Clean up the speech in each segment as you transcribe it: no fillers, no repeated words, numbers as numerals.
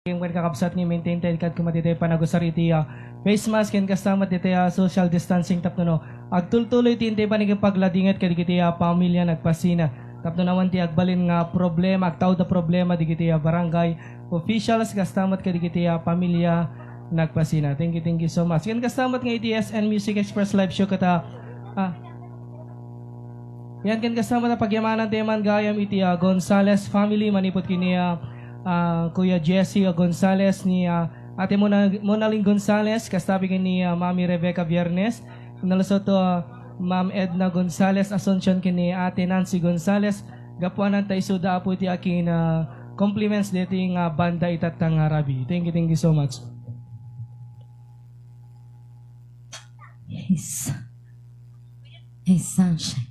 Yung kakabsat ni maintain tayo kad kumatitay panagusar iti face mask and kasama titay social distancing tapno no. Agtultuloy tintay paniging pagladingat kadikiti pamilya nagpasina. Tapno naman ti agbalin nga problema, agtaw da problema digiti barangay officials kastamat kadikiti pamilya nagpasina. Thank you so much. Yan kastamat nga ETSN Music Express live show kata yan kan kasama na pagyamanan teman gayam iti Gonzales family manipot kini Kuya Jesse Gonzales ni Ate Monaling Gonzales kastabi ni Mami Rebecca Viernes nalasoto Ma'am Edna Gonzales Asuncion kini Ate Nancy Gonzales gapuanan tayo suda po iti akin compliments dating banda itatang Arabi. Thank you so much. Hey sunshine.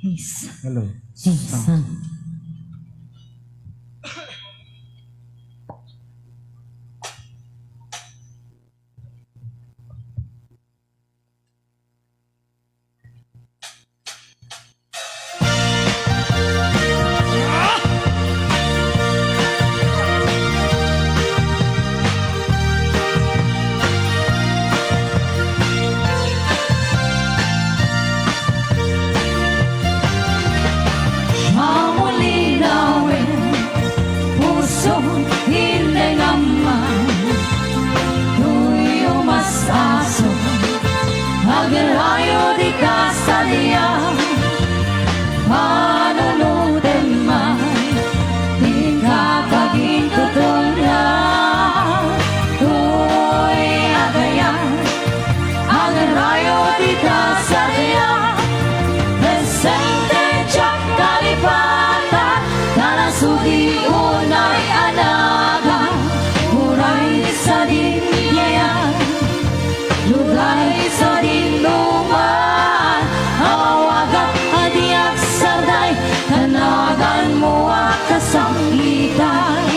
Hey sun. Hello. Hey sun. Agarayo di kasalia manunuten man di kapaging tutulya tuy agayan agarayo di kasalia presente jak kalipatan kanasudi unay anaga uray sa dinyayan lugar sa dinuman awagan adiak sarday kanagan mo kasamgitan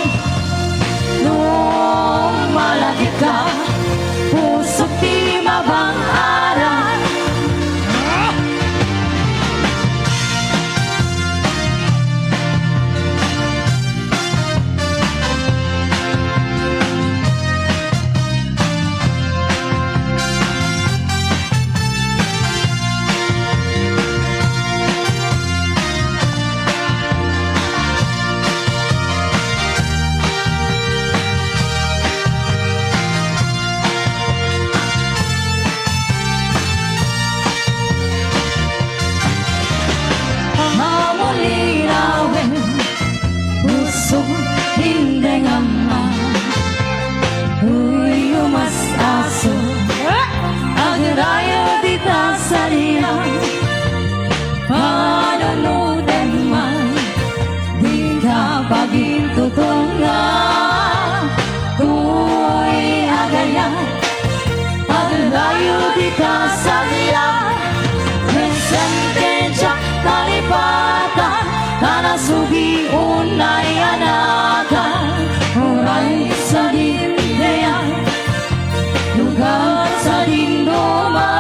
nung malaki ka pusok di mabang-aran sugi unay anakan uray sa dindayan lugar sa dinduma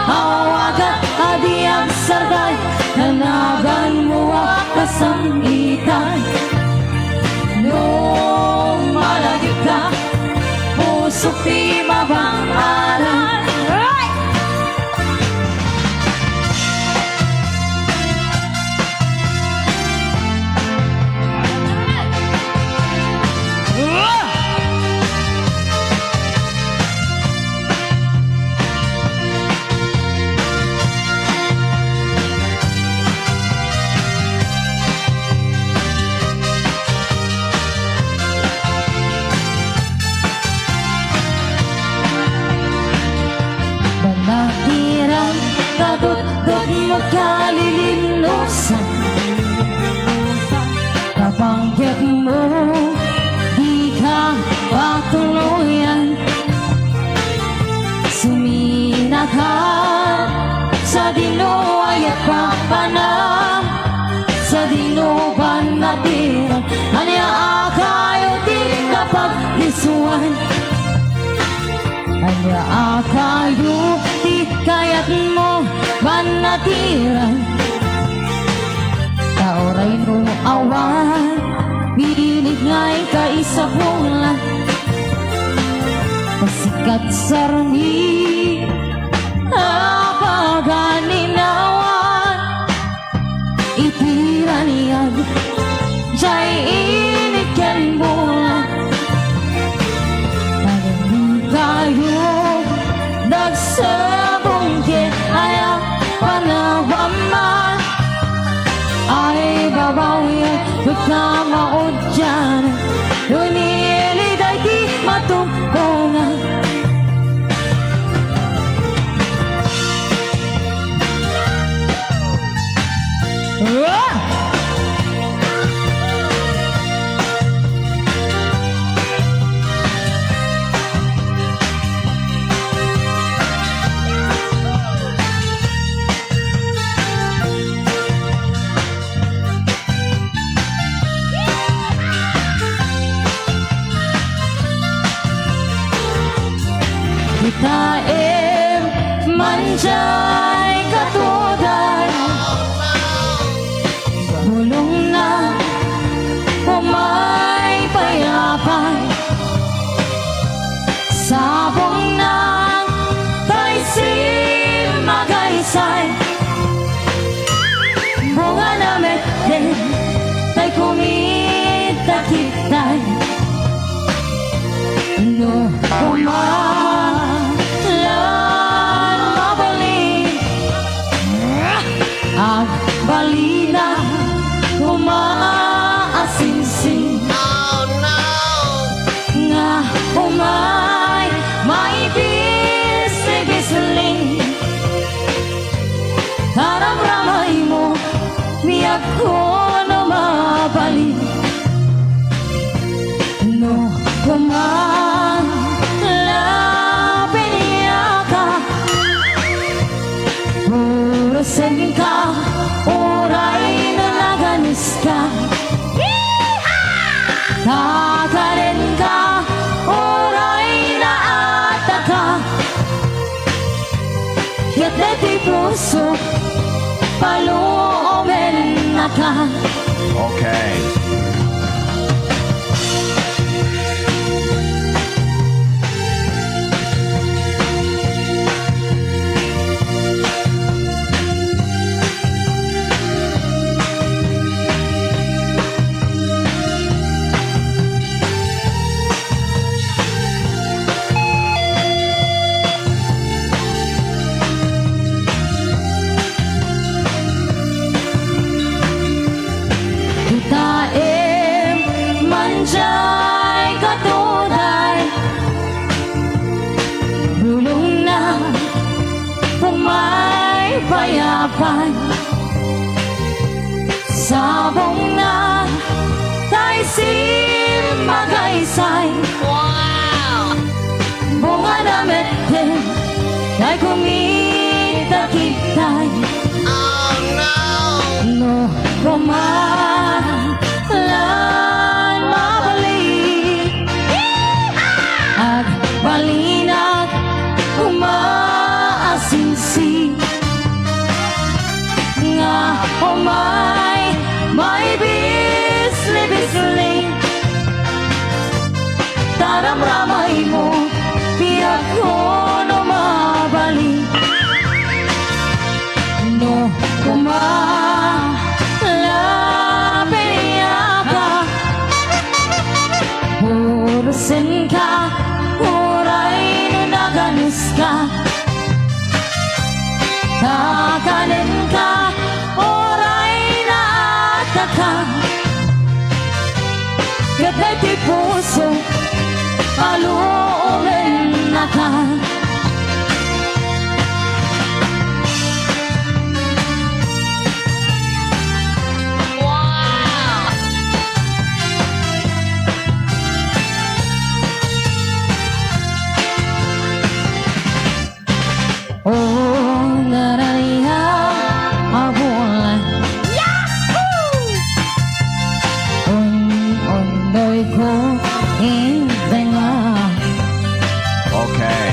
awagat adiang sargay nanagan mo kasangitan nung malagi ka pusok di mabang-aran kadudod mo kalilinusan kabanggit mo di ka patuluyan suminahan sa dinuay at papanam sa dinuban natiran anya akayo di kapaglisuan anya akayo di kayat mo banatiran taoray no awan pinig ngay kaisa bulan pasikat sarmi apaganinawan itiraniag jay iniken bulan pagandang kayo nagsabong ke ayaw panawaman ay babawi pagkamaod dyan Lunili day di matumpungan kita manjay katuday bulong na umay payapay sabong ng taisim magaysay bunga na meten tay kumita kitay no ang balina umaasinsin nga umay maibis-ibisling taram-ramay mo miyak ko na mabalik no kuman lapin niya ka Urasin ka, oray na naganis ka Kakarin ka, oray na ata ka Ya't di puso, paloomen na ka Okay. Manjay katuday bulong na umay payapay sabong na taisim magaysay bunga na meten ay kumita kitay no kumalan at balinat umaasinsi nga umay may bisli-bisli taram-ramay mo piyak ko no mabalik no kumalapin niya ka urusin ka oray na naganis ka kakanin ka oray na ata ka Kaday ti puso paloomen na ka Oh, naraya abulan ondoy ko indenga Okay.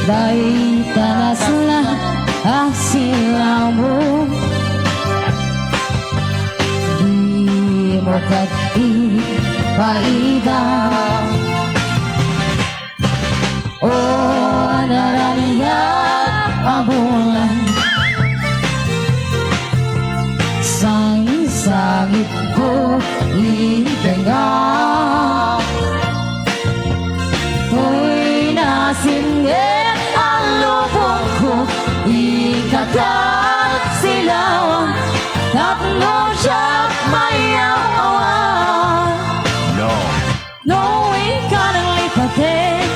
Dahil tanasla asilamu Di mo kati paida O naraniya abulan Sangit ko itinga Ko'y nasingit ang lubong ko Ikatat silawan Tatlo siya mayawan No. Knowing ka ng lipatin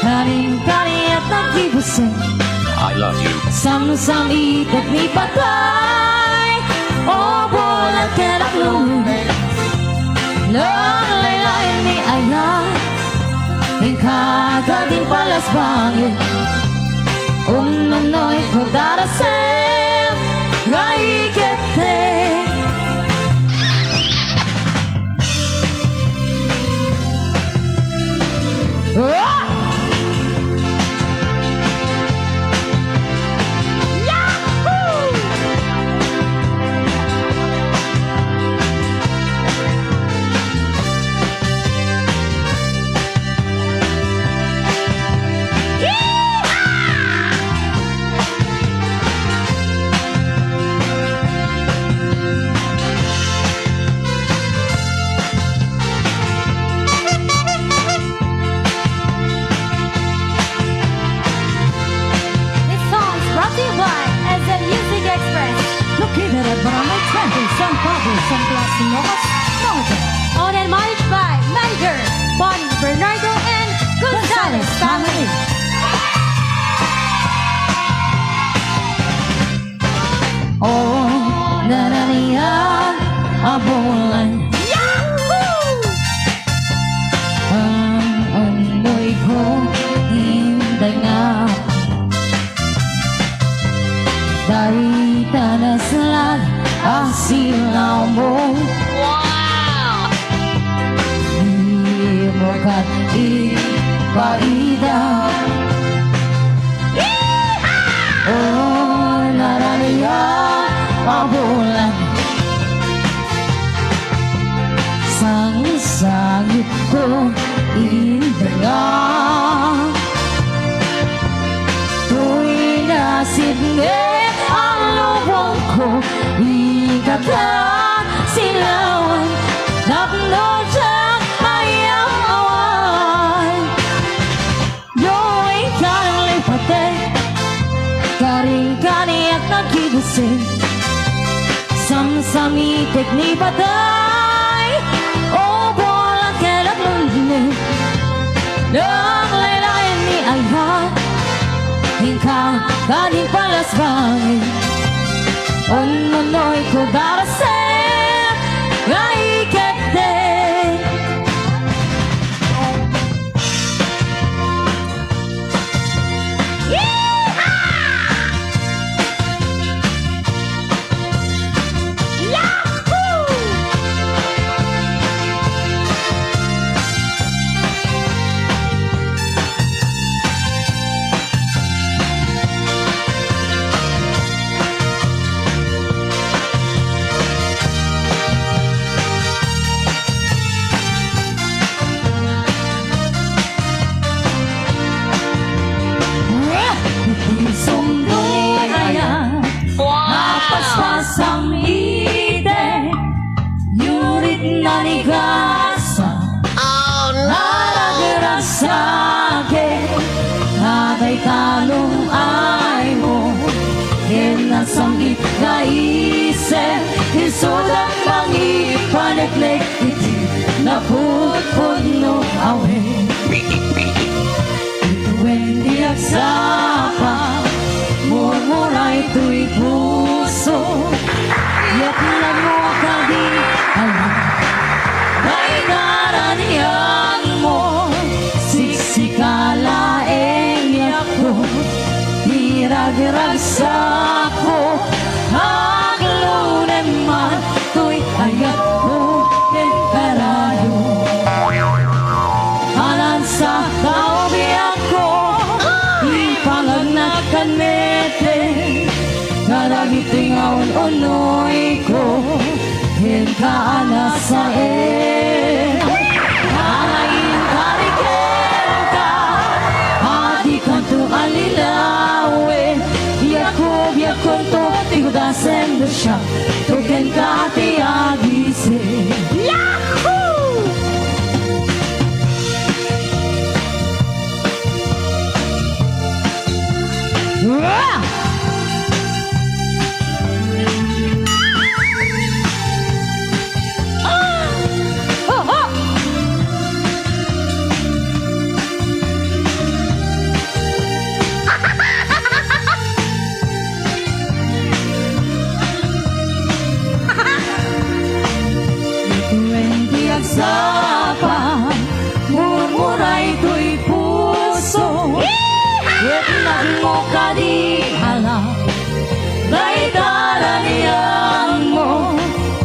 Karing-kari at nag-ibusin I love you. Sam-sam ikat ni patay O bola kerak lumit Lang laylayan ni ayah Hingga din palas bangin Umano'y ko darasem Gai kete This song is brought to you by SM Music Express. Located at Barangay 20, San Pablo, San Blas, Ilocos Norte. Owned and managed by manager Bonnie, Bernardo, and Gonzalez family. Oh, naraniyan abulan Ang undoy ko hindi nga Dari tanas lang asilaw mo Di mo kat ipaida Oh, naraniyan abulan Sang-sangit ko indengar Tuwing nasidngit ang lubong ko Ikatan silawan Napno siyang mayawan Yo'y kang lipate Karing-kani at nagkigising Samsamitik ni patay O bola kerak lundi Nang laylayan ni ayah Hingga kaning palas bangin Ununoy ko darasem Gai kete Sumdoy ayan Napaspas ang ide Yurit na nigasa Naragira sa akin Nagay talong ay mo Kinasangit na isip Isulat mang ipaneklik iti Naputpud no awe Wendy agsapa Murmuray tu'y puso Yak na mo kadi alam Kay naraniyan mo Siksikalaeng yako Hirag-hirag sa ko Haglunan man tu'y ayat ko Karayo Anan sa tao biyak ko Ipangagnak kanete Naragitingaon unoy ko Hingkaan na sa siya, tuken ka ti agise. Yahoo! Sapa, murmuray to'y puso. Yet nagmuka di hala, dahil karaniyan mo.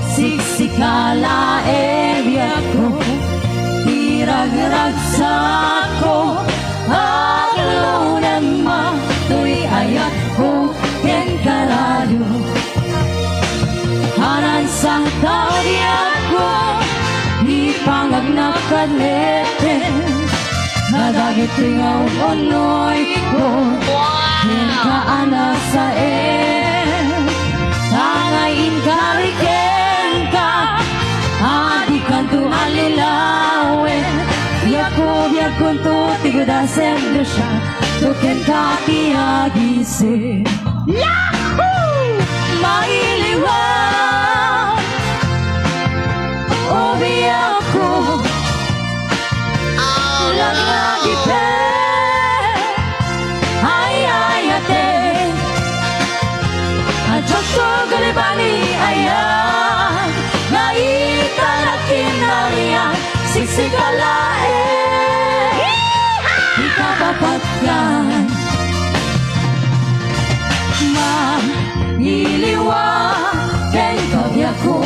Siksikala area ko, tirag-ragsak ko. Aglunan ma, to'y ayat ko, ken karadyo. Hanan sa tawdiyan ko, ipangag na kalete, nadagit tingaw onoy ko, hinkaan sa tangayin kariken ka, adikan tu alilawe, yakun tu tiguda sendo siya, tuken ka tiagise. Yahoo! Mailiwan, obi ako, lagi pe, ay ate, adjok to galibani ayan, naitarakin nariyan, siksikalae, ikapapatyan, mailiwan, kaya ko.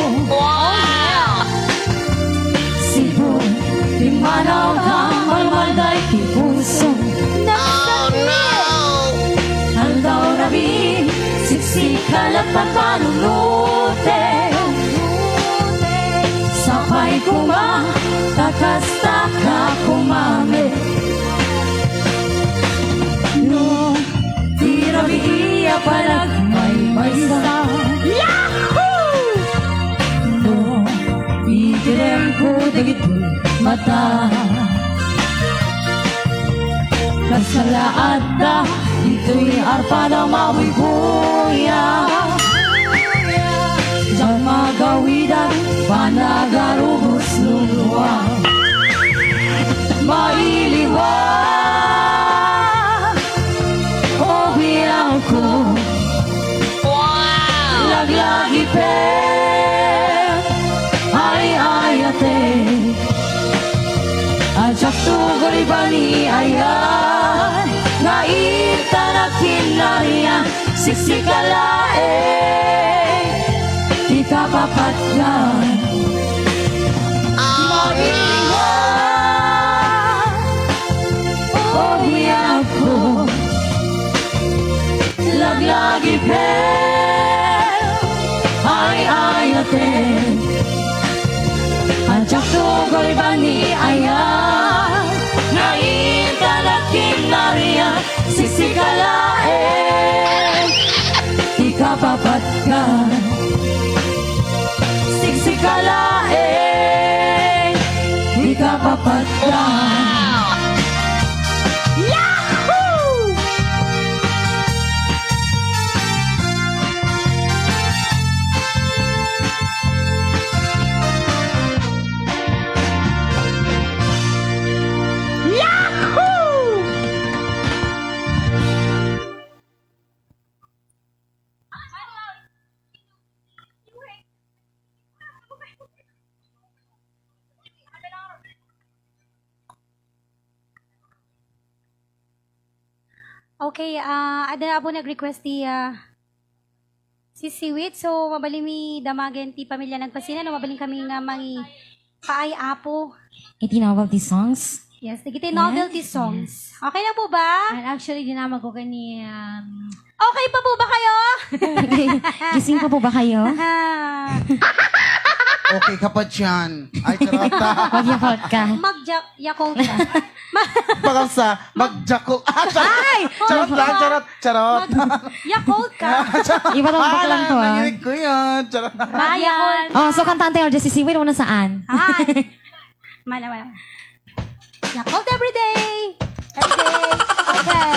Di manaw kang malmalday ki puso. Oh no! Handaw namin, siksikalat papanunute. Sapay kuma, takas-taka kumame. No, tirabi iya palag may sa. Yahoo! No, ikirem ko dagito mata kasalaat na ito'y arpada mawi kuya Diyan magawidan panagarubos luluwa mailiwan o biyang ko laglagi pe ay ate ajak tu golibani ayan naitanakin nariyan siksikalae kita papatyan mailiwan o biyako laglagi pe ay ate ajak tu golibani ayan naitanakin nariyan siksikalae ikapapatkan siksikalae ikapapatkan Yahoo! Okay, ada na po nag-request si Siwit. So, mabaling mi damagen ti pamilya nagpasina. No, mabaling kami nga mangi paay apo. Itinawag di songs. Yes, nagiti novelty songs. Okay na po ba? And actually, dinamag ko kani, Okay pa po ba kayo? Gising pa po ba kayo? Okay ka pa dyan. Ay, charot. Mag-yakult ka. Mag-yakult ka. Parang sa mag-jackal. Charot. Charot lang, charot. Charot. Yakult ka. Iba tong baklang to, ah. Nanginig ko yan. Charot. Yakult. Oh, so kantaan tayo, Jessie Siwin, muna saan? Hi. Mana. Yakult every day. Every day. Okay.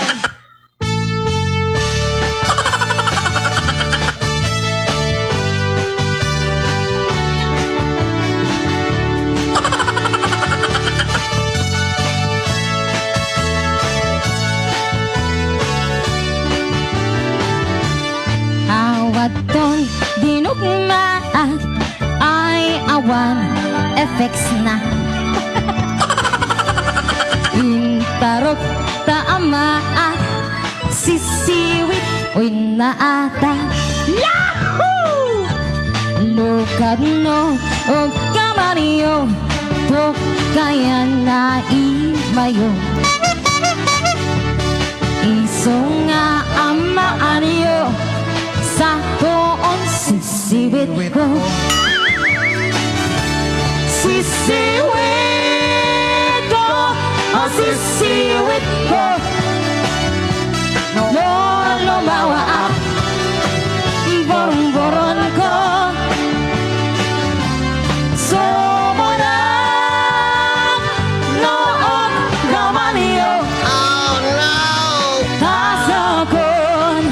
Awat ton dinugma at ay awan effects na. Intarok taama at sisiwit uy naata. Yahoo! Lukad no o kamariyo to kaya na imayo. Iso nga amaaniyo sa doon sisiwit ko. Sisiwit ko, oh sisiwit ko. No, lumawa ang borong-boron ko. Sumunod noon kamaniyo. Oh, no! Tasakon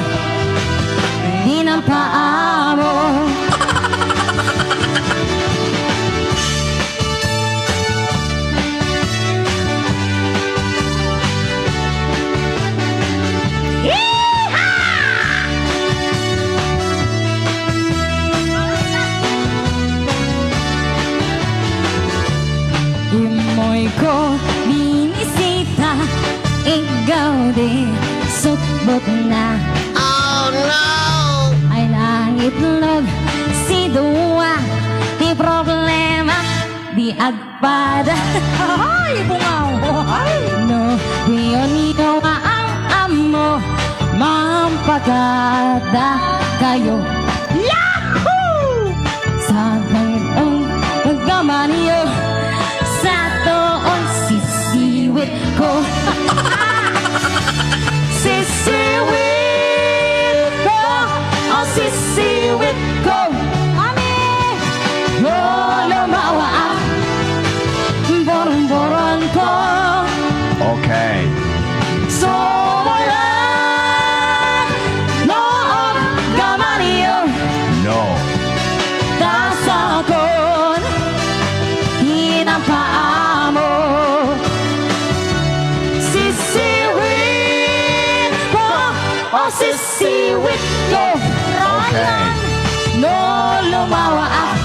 hinampaamo. Imoy ko binisita, ikaw di sukbot na. Oh, no! Ay nangitlog si Dua, di problema, di agpada. Ay, bungaw! No, niyo ang amo, mampagada kayo. Yahoo! Sa gayong pagkamaniyo, sa toon sisiwit ko. Sisiwit ko, oh sisiwit ko. Mami! No, lumawa ang borong-boron ko. Okay. Sumulat noong kamaniyo. No. Tasakon hinampaamo. Sisiwit ko, oh sisiwit ko. Okay. No, lumawa ang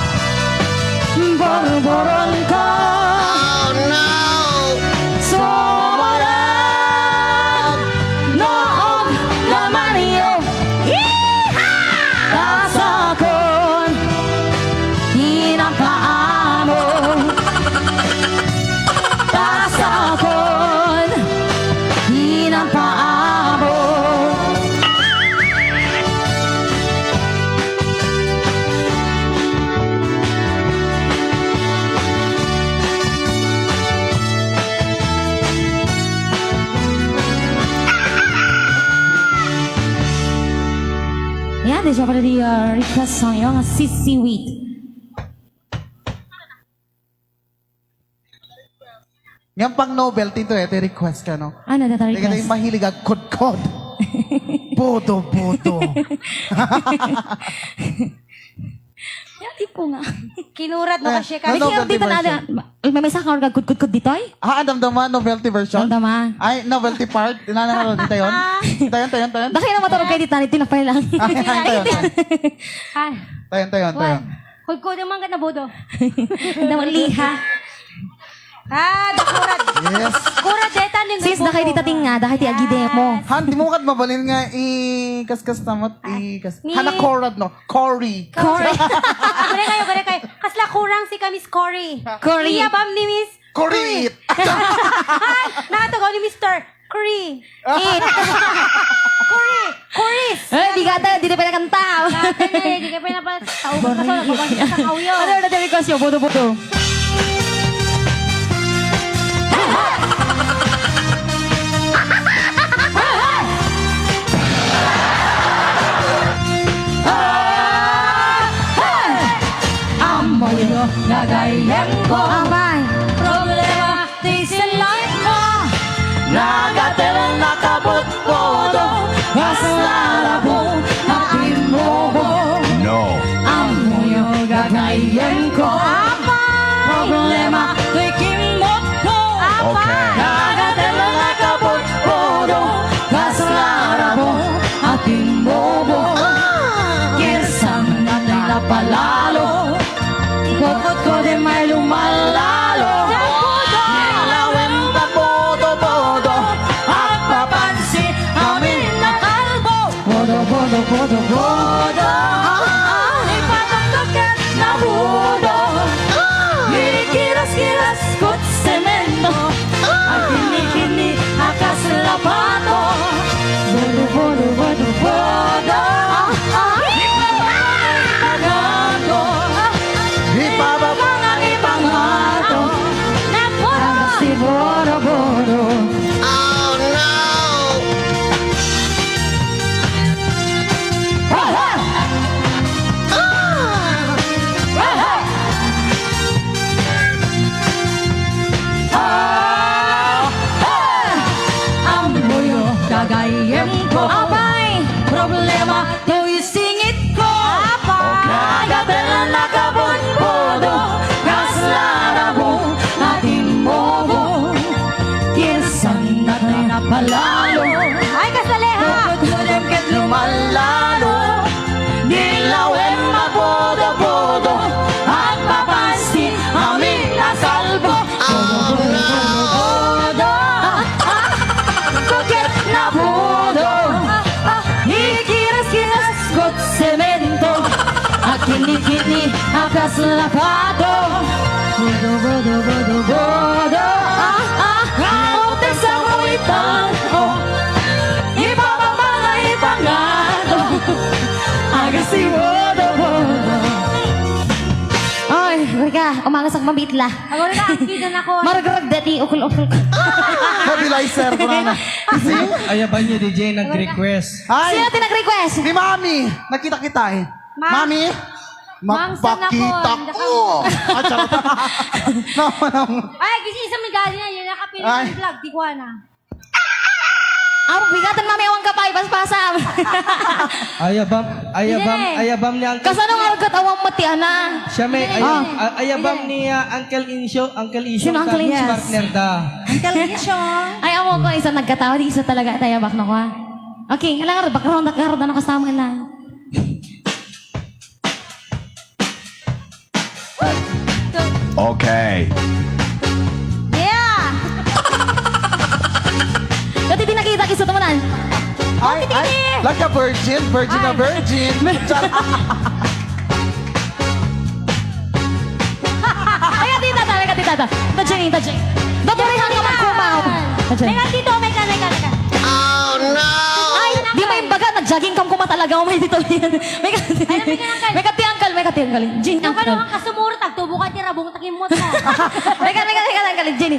borong-boron ko. Oh, no! Sumulat noong kamaniyo. Tasakon hinampaamo. Tasakon hinampaamo. Yan, siya pala di request song yung sisiwit. Yan pang novelty to ito request ka, no? Ano na Hindi ka na request? yung mahilig ang kod-kod. Bodo. Yan, tipo nga. Kinurat no kasi Ano? kami. Kasi dito na, may mesa ka orga kud dito ay? Ah, damdaman, novelty version? Tama. Ay, novelty part. Nananaroon dito yun? Tayon. Daki na matarong kayo dito, tinapay lang. Tayon. Ay, Tayon. Kudkod naman ka na bodo. Naman liha. Dakurat. Yes. Kurat deta ning Sis, dakay di tating nga, dakay ti agide mo. Han, di mo kat mabalin nga i-kaskas tamot Ni- Hanakorad, no? Cory. Corey. Gure kayo. Kasla kurang si Miss Cory. Cory. Iya bam ni Miss Cory! Nakatagaw ni Mr. Cory. Eh, Cory. Chorus! Di ka di na pinakanta. Dati na eh, di ka pinapatawag ka sa nagpapagod sa kauyo. Ano na request nyo? Bodo-bodo. Amoy mo, nagayen ko. Abay, problema, tisin lang mo. Nagatel nakabot-bodo, Kasalabo, natimubo. No. Amoy mo, gagayen ko. Problema, tikimot ko. Okay. Nagatelo nakabot-bodo, kasalabo, atimubo. Kisang natin napalalo, bukod ko din may lumalalo. Nilawin pa bodo-bodo, At papansin amin na kalbo. Bodo, bodo, bodo, bodo. Ipatagdagat na budo. Kikiras-kiras kot semento. At kinikini akas lapato. Bodo, bodo, bodo, bodo. Ipapagato. ibababa Mga ipangato. Napuno! Si bodo, bodo. Amboyo, kagayem ko. Abay, problema, to'y singit ko. Abay, nagatela nakabot-bodo, kaslarabo, natimbobo. Kinsang natin napalalo, Ay, kasaleha! bukod ket lumalalo. Nilawin mabodo-bodo, at papansin amin na salbo. Bodo, kuket na bodo. Ikiras-kiras kot semento, at kinikini akas lapato. Bodo, bodo, bodo, bodo. Kaote sa kawitan, ibababa na ipangato. Aga si bodo, bodo. Ay, mereka, umangas ang mabitla. Ako na nakakita na ko. Maragrag dati, ukul-ukul. mobilizer ko na. Ayaban niyo, DJ, nag-request. Ay, Sino nag-request? ni Mami, nakita kita eh. Mami, Ma'am, sana magpakita ko, ko. Ah, charot. Naman. Ay, kasi isang may gali na yun. Nakapili Ay. ng vlog. Di ko na. Bigatan mami, awang kapay, paspasam. Ayabam ni Uncle. Kasano nga agad awang mati, ana? Siya may ayabam ni Uncle Insyo, Uncle Insyo. Sino Uncle Insyo? Partner da. Ay, awang ko, isa nagkatawa, di isa talaga tayo bak na ko, ha? Okay, kailangan rin, background na kasama na. Okay. Yeah! Dati di nakita, kiso tamanan. Ay, like a virgin, virgin na virgin. Charot. Ay, katita. Tajay. Dotore, hanggang magkumaw. Tajay. May dito, may ka. Ay, di may baga, nag-jogging kam kuma talaga, may dito yan. May kati uncle. Jin, Yung uncle. kanong kasumuro, tagtubo ka tira, bung takimot mo. May kati uncle, Jenny.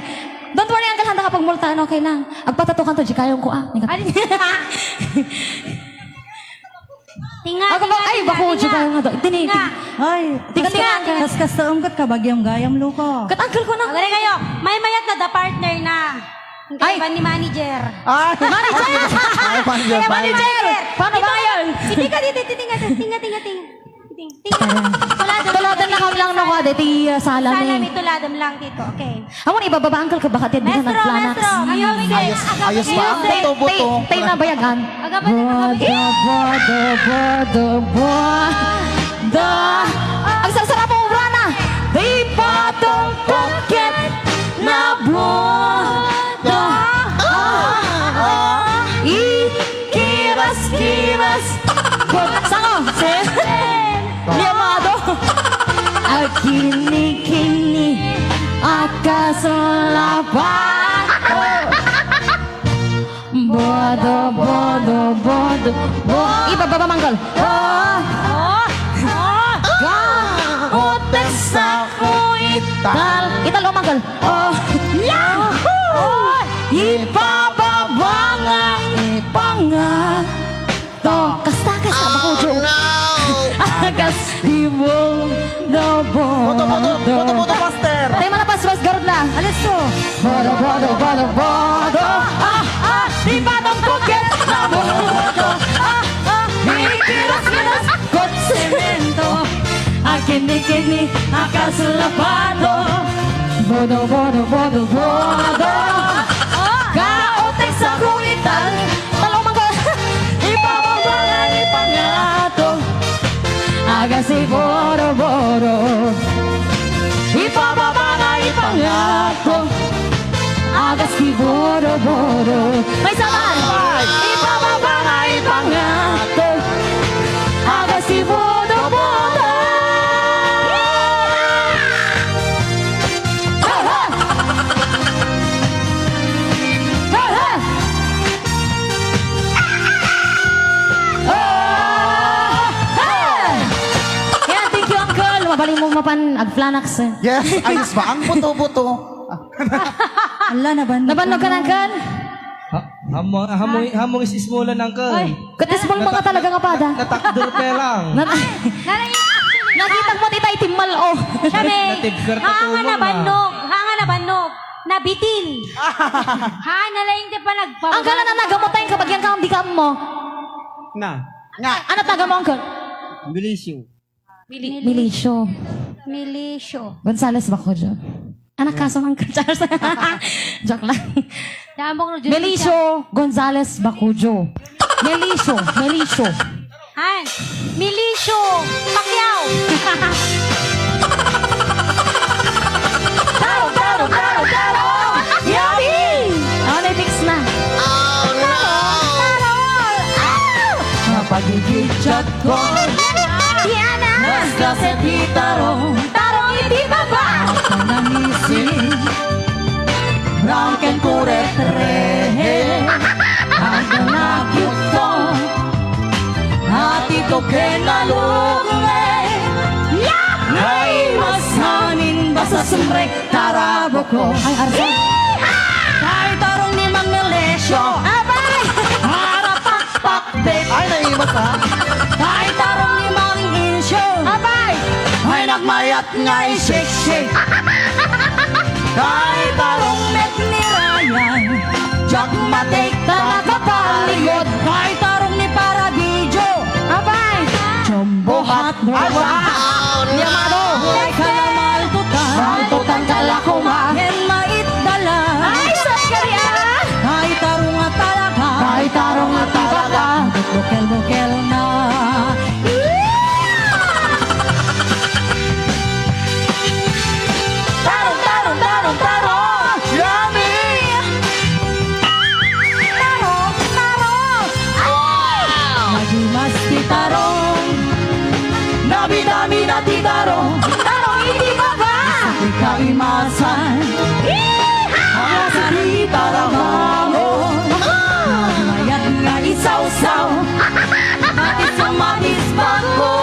Don't worry, uncle, handa kapag multaan, okay lang. Agpatatukan to, jikayong ko, May kati. Tinga, Ako ba, ay, bako, jikayong nga to. Tini. Ay, Tingnan, uncle. kaskas taungkat ka, bagyang gayam luko. Kat uncle ko na. Agad kayo, may mayat na the partner na. Ang Ay. kaiban ni manager. Ay, Manager! Ay, manager. Manager! Paano ba yan? Tinga. Tuladan na kami lang na ko, dati sala Sana ni. may tuladam lang dito, okay. Amo ni ibababa uncle ka baka tiyan dito Maestro, nagplanax. music. Ayos ba? Ang buto-buto. Tay na bayagan. Bodo. Ang sarsara po urana. Di patong pungkit na bodo. Ikiras-kiras. Sango. Llamado. Akini-kini. Akasalapan. Bodo. Italo manggol. Oh, Yahoo! Ipababa nga, ipanga. To, kasta bakujo. Agas ibong dobo. Boto, master. Tayo malapas, mas garod na. Alis to. Bodo. Di ba nang kuket na bodo? Hikiras, kot semento. Kini, akasulapado. Bodo. Kaotek sa kulitan. Talong manggo. Ipababangan, ipangato. Agasi bodo. Ipababangan, ipangato. Agasi bodo. May saman. Ipababangan, ipangato. Agasi bodo. Mabaling mo mapan agflanax. Yes, ayos ba? Ang buto-buto. Ala, nabandag. Nabanog ka na kan? Hamong isismulan ng Ay, kan. katisbol mga talaga nga pada. Natakdur pe lang. Nakita mo titay timal oh. Sabi, Natibgar ka hanga tumong na na. banog, nabitin. Nalaing di pa nagpababa. Ang gala na nagamot tayong kabagyan ka di ka mo. Nga. Ano taga mo uncle? Milicio. Milisyo. Gonzales Bacojo. Anak kaso ang Charles. Joke lang. Damong no, Milicio Gonzales Bacojo. Milicio. Han, Milisyo, Pacquiao. Taro. Yummy! Ako na fix na. Pagigichat ko. Diana. Nagkaset hitarong. Tarong hindi baba. Panangisin. Rangken kuretre. Hanggang nakyuto. Hati to kenalungne. Ngay masanin basa sumrek tarabo ko. Ay, arsa. Kahit tarong ni Mang Melesyo. Abay! Harapakpak dek. Ay, naiwas ha? Kahit tarong ni Mang Insyo. Abay! Ay nagmayat nga i-shake-shake. Kahit tarong met ni Ryan. Jack Matek nakakapaligod. Kahit tarong ni Paradijo. Abay! Jumbo hot Yamado. Ay kalamal tutan. Maltutan kalakuma. Hen mait dala. Ay sakya. Kahit tarong nga talaga. Bukel na. Tarong. Yummy! Tarong! Nagimas ti tarong. Nabi-dami na ti tarong. Tarong hindi baba. Sa kaimasan. Asari tarong mo. Nagmayat nga isaw-saw. Matis ang matisbag ko.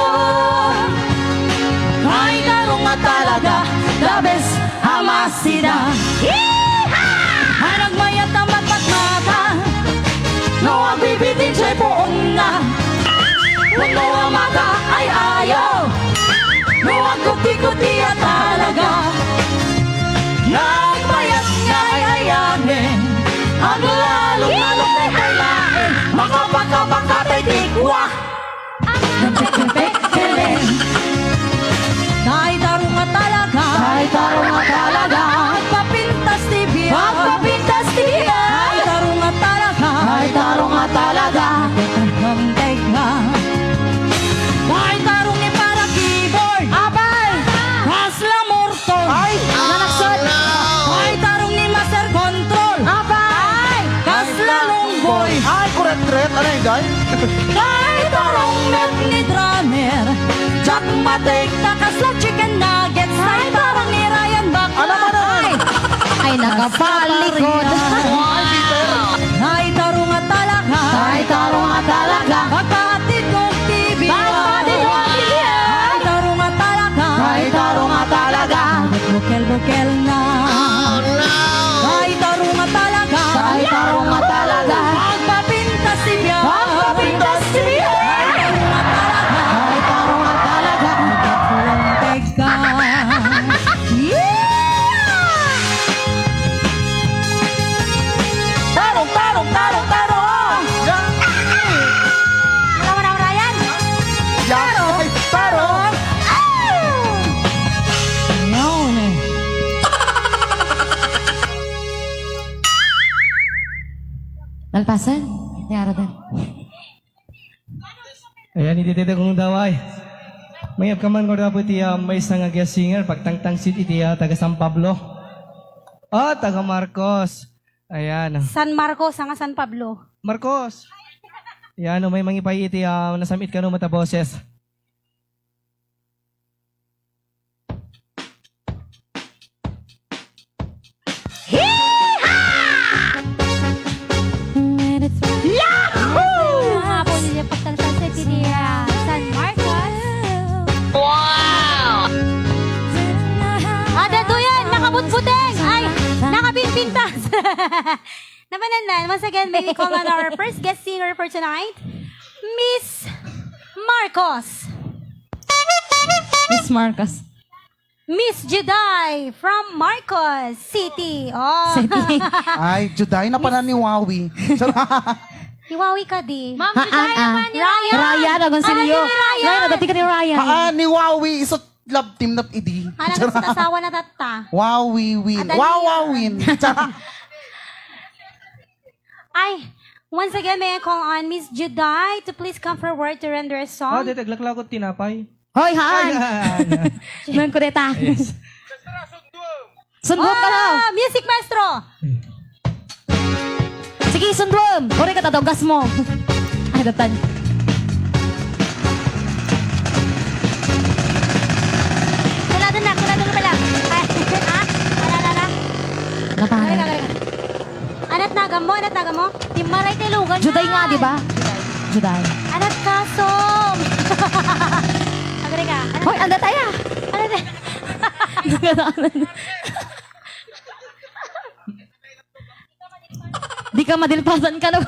Kahit tarong nga talaga. The best hamasida. Nagmayat ang matmata. No ang bibitin siya'y buong na. Puno ang mata ay ayaw. No ang kuti-kuti at talaga. Nagmayat nga ay ayanin. Ang lalong ay kailain. Makapagkabakatay tikwa. Pek-pek-pek-pelen. Kahit tarong nga talaga. Magpapintas tibiya. Kahit tarong nga talaga. Teka. Kahit tarong ni para keyboard. Abay! Hasla Morton. Nanaksot. Kahit tarong ni Master Control. Abay! Kasla Longboy. Ay, kuret-ret. Ano yung guy? Kahit tarong net ni drummer. Jack Matek. Nakasla chicken nuggets. Kahit tarong ni Ryan Back. Ay, nakapalikod. Kahit tarong nga talaga. Kapatid kong TV. Kahit tarong nga talaga. Nalpasan? Yara din. Ayan, ititita kong daway. May upkaman ko dapat may isang guest singer, pagtangtang sit iti taga San Pablo. Oh, taga Marcos. Ayan. San Marcos, nga San Pablo. Marcos. Ayan, may mangipay iti nasamit ka no mata boses. Mga po niya pagtangtang sa tiniya San Marcos. Ada to yan, nakabutbuteng. Ay, nakabinpintas. Namanandan, once again, may we call on our first guest singer for tonight, Miss Marcos. Miss Marcos. Miss Juday from Marcos City. Oh. Ay, Juday na pala ni Wawi. Hiwawi ka di. Ma'am, Juday naman yun. Ryan Agoncillo. Ryan, dati ka ni Ryan. Ni Wawi, isot love team na idi. Alam sa asawa na tata. Wawi win. Adali Wawawin. Ay, once again, may I call on Miss Juday to please come forward to render a Oh, song. dito glaklakot tinapay. Hoy, haan. Ayan. Nang kureta. Yes. Sundom ka na. Music maestro. Sige, sundom. Uri ka tataw, gas mo. Ay, datan. Kulado na pala. Ay, ha? Alala. Napahan. Anat naga mo? Timaray tilugan na. Juday nga, di ba? Juday. Anat kasom. Agre ka. Hoy, anda tayo. Anat. Di ka madilpasan ka na.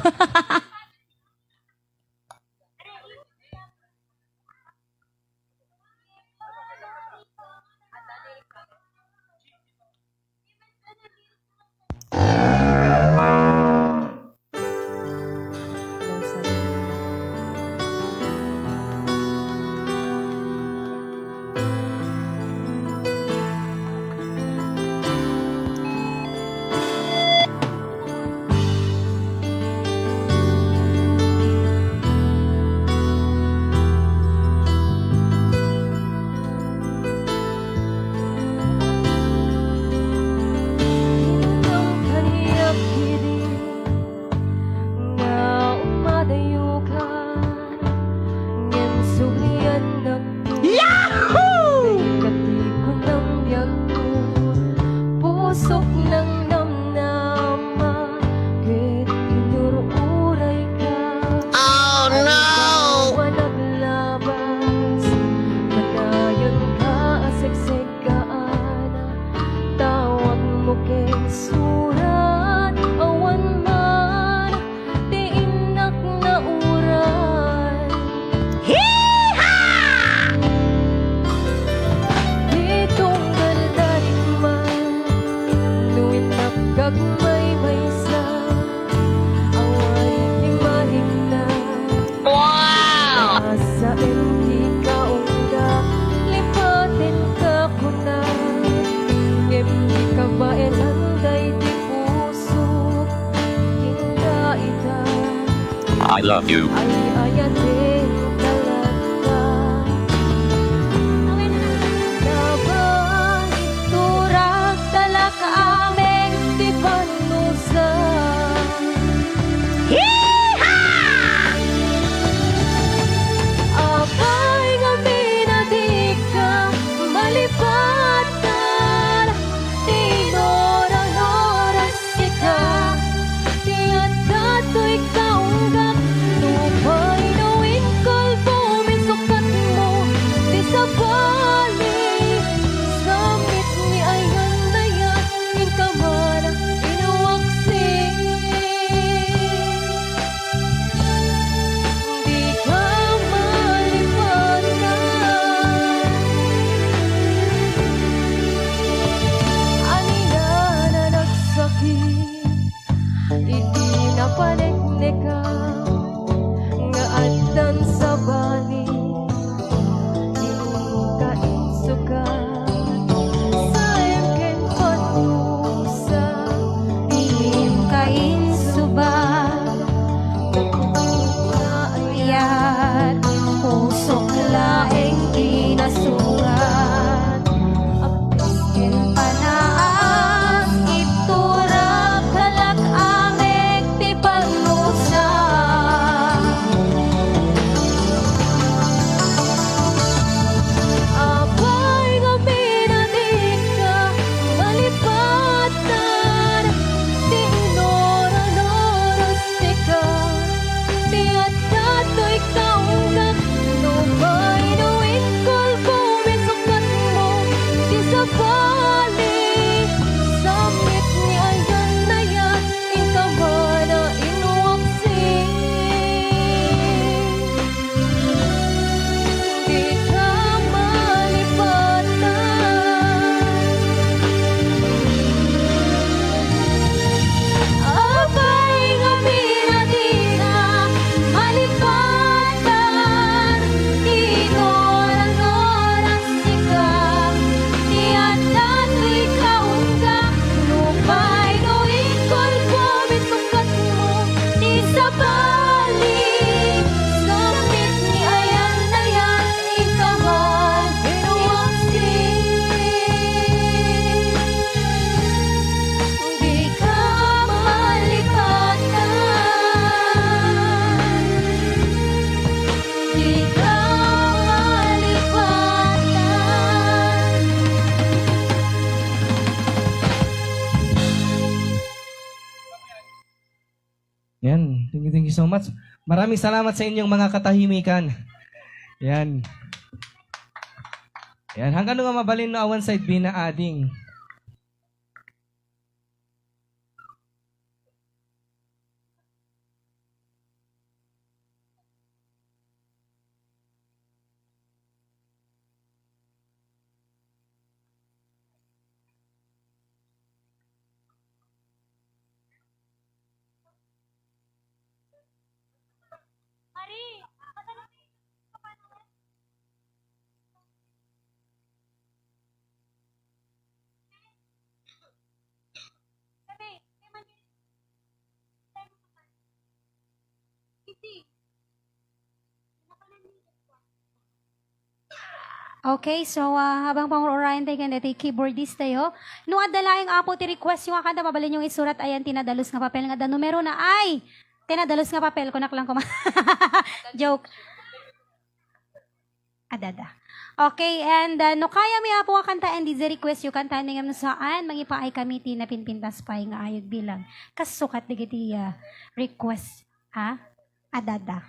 I love you. Yan. Thank you so much. Maraming salamat sa inyong mga katahimikan. Yan. Yan. Hanggang nga mabalin no awan side B na ading. Okay, so habang pang-urayan tayo kanda tayo keyboardist tayo. Nung adalaing apo ti request yung akanda, mabalin yung isurat ayan tinadalos nga papel nga da numero na ay tinadalos nga papel ko naklang kuma. Joke. Adada. Okay, and no kaya mi apo nga kanta and the request yung kanta nga saan mangipaay kami ti na pinpintas pa nga ayod bilang kasukat digiti request. Ha? Adada.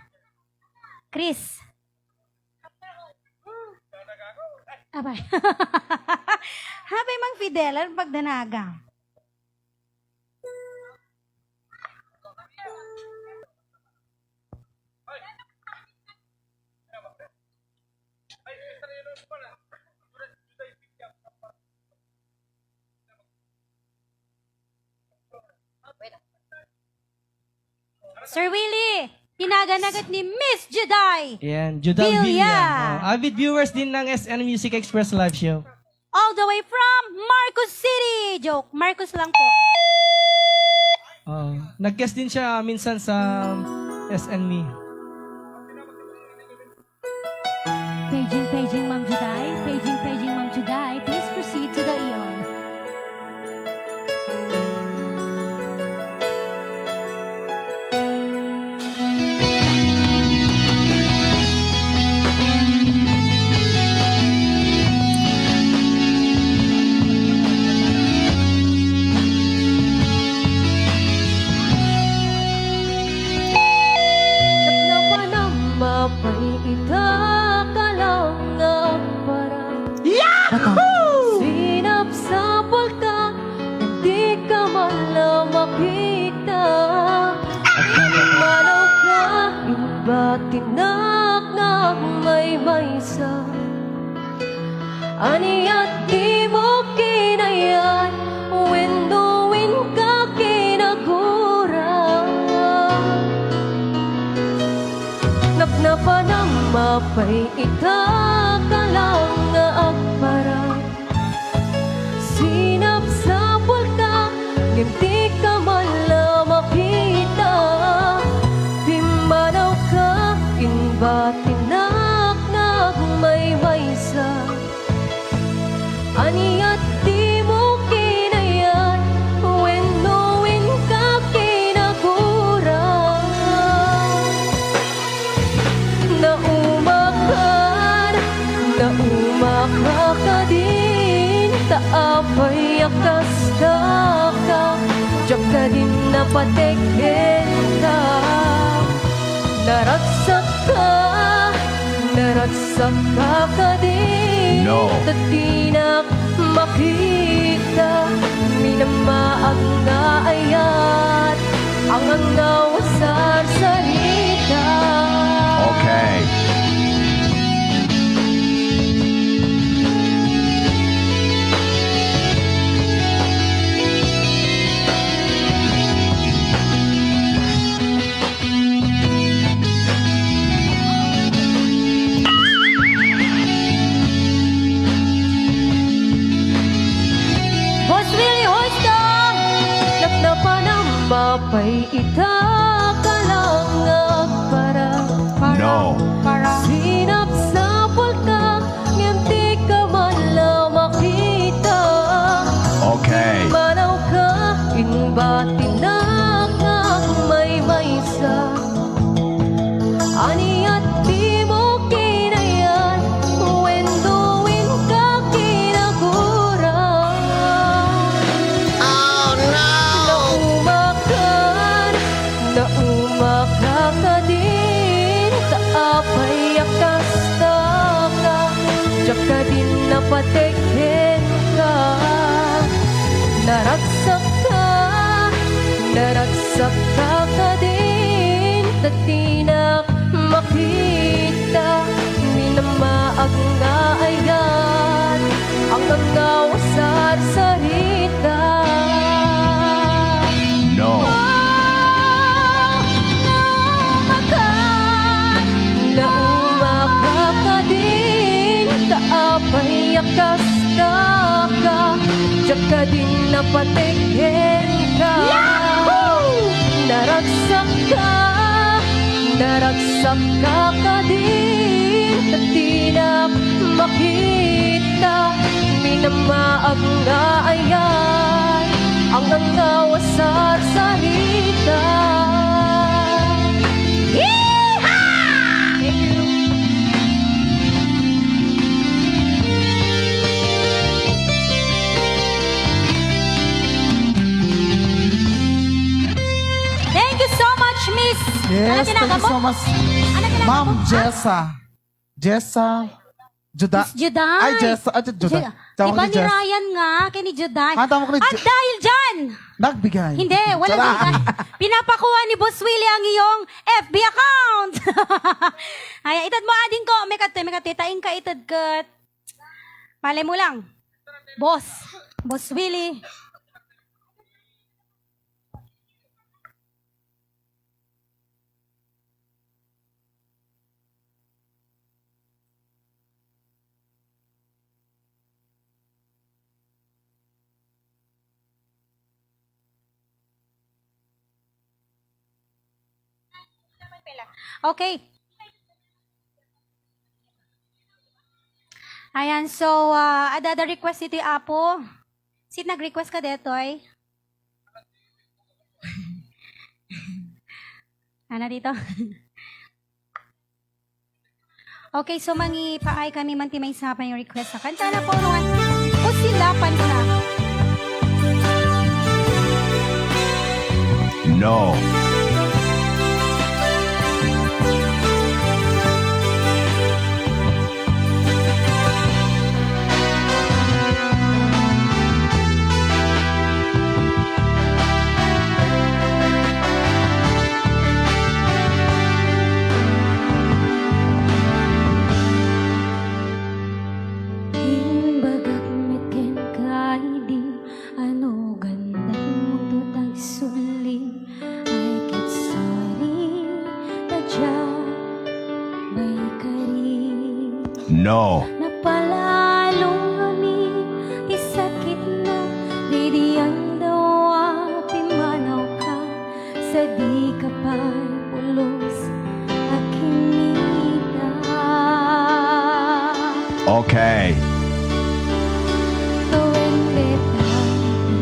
Chris. Abay. Habay mang Fidelan pagdanaga. Sir Willie, tinaganagat ni Miss Juday. Yan. Judal Villa. Villa. Avid viewers din ng SN Music Express live show. All the way from Marcos City. Joke, Marcos lang po. Nag-guest din siya minsan sa SN Me. Paging, Ma'am Juday. Paging, Ma'am Juday. Please proceed to the ER. Sinap sa bulka, hindi ka man lang makita. At lumalaw ka, iba tinak na may maysa. Ani at di mo kinayan, winduin ka kinagura. Napnapa ng mapay ka lang nga agpara. Sinap sa bulka, hindi ka man lang makita. Pimanaw ka, inbatinak na may maysa. Ani at di mo kinayan, winduin ka kinagura. Naumakan ka din, taapay akas ka. Diyak ka din napatekin ka. Naragsak ka din. No. Tatinak makita, minamaag nga ayat, ang angaw sa salita. Okay. Boss Willie, hoist ka! Napnapa ng mapay ka lang para. No. Sinap sa bulka, hindi ka man lang makita. Okay. Manaw ka, inbatinak na may maysa. Ani at di mo kinayan, winduin ka kinagura. napatikin ka. Naragsak ka din, tatinak makita, minamaag nga ayan, ang nangaw sarsarita. No. Naumaka ka din, kaapay akas ka, diyak ka din napatikin ka. Naragsak ka din, tatinak makita, minamaag nga ayan, ang nangaw sarsarita. Thank you so much, Miss. Yes, thank you so much. Ano ginagawa Ma'am mo? Jessa. Juda. Miss Juday. Ay, Jessa. Ay, Juda. Tawag Diba ni ni Jess. Ryan nga, kay ni Juday? Ah, tawag ni At dahil dyan, Nagbigay. hindi, wala Tara. bigay. Pinapakuha ni Boss Willie ang iyong FB account. Ay, itad mo adin ko. May katitaing ka itad kat. Malay mo lang. Boss Willie. Okay. Ayan, so, ada request ito Apo. Sit nag-request ka detoy? Ano dito? Okay, so mangipaay kami mantimay sapan yung request sa kanta na po naman. O silapan ka. No. Imbagak mitken kay di ano ganda mo tutang suli ay kitsari tadya bay kari No. napalalong ani isakit na di diyan daw pimanaw ka sa di ka pa'y pulos akinita. Okay. Tuwing petang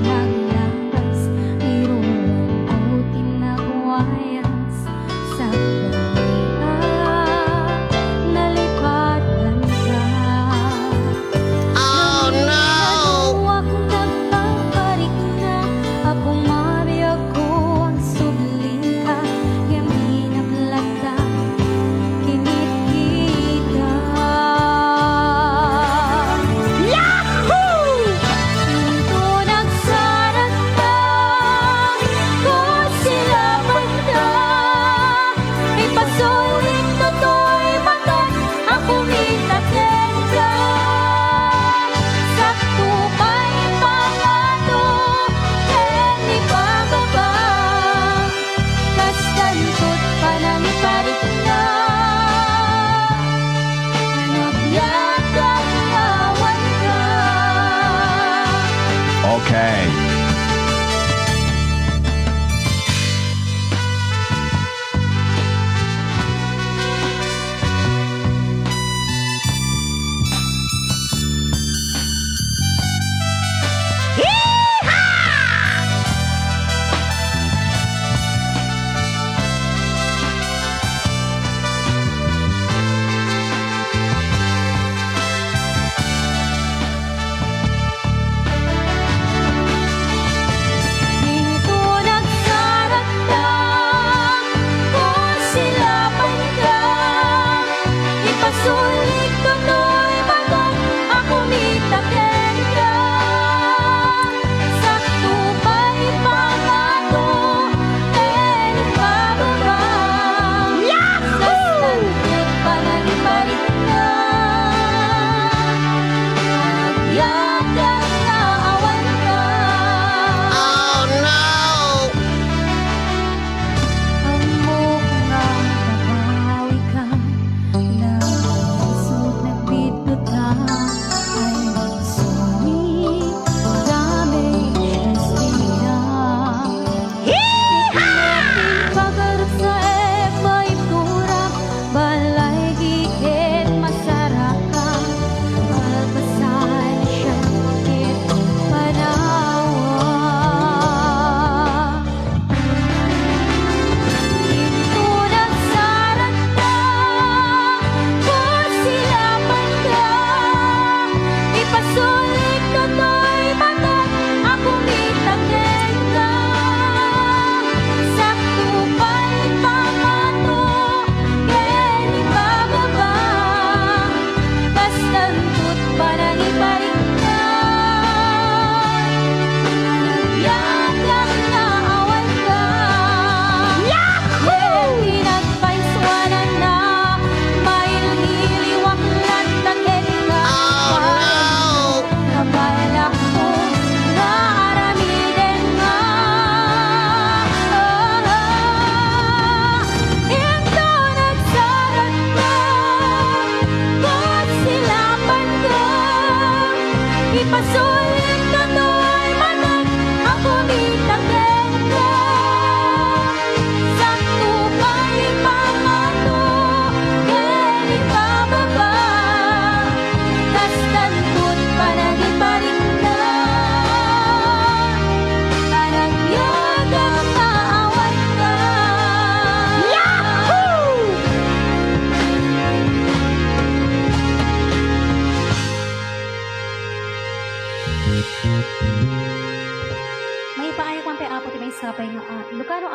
pinaglabas, biruan ko tinagwayas sa balita, nalipatan ka. Oh no! Huwag nagpaparik na, ako mabiyag ko ang subling ka, yamin ang lata, kinit kita.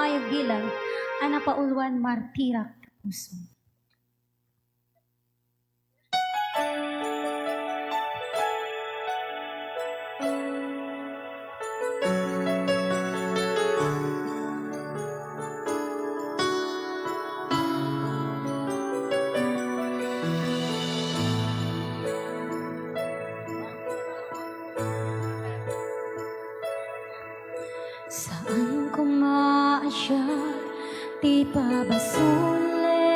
ayog bilang anak pauluan martirak puso. Saan ko maasya, di pa basuli.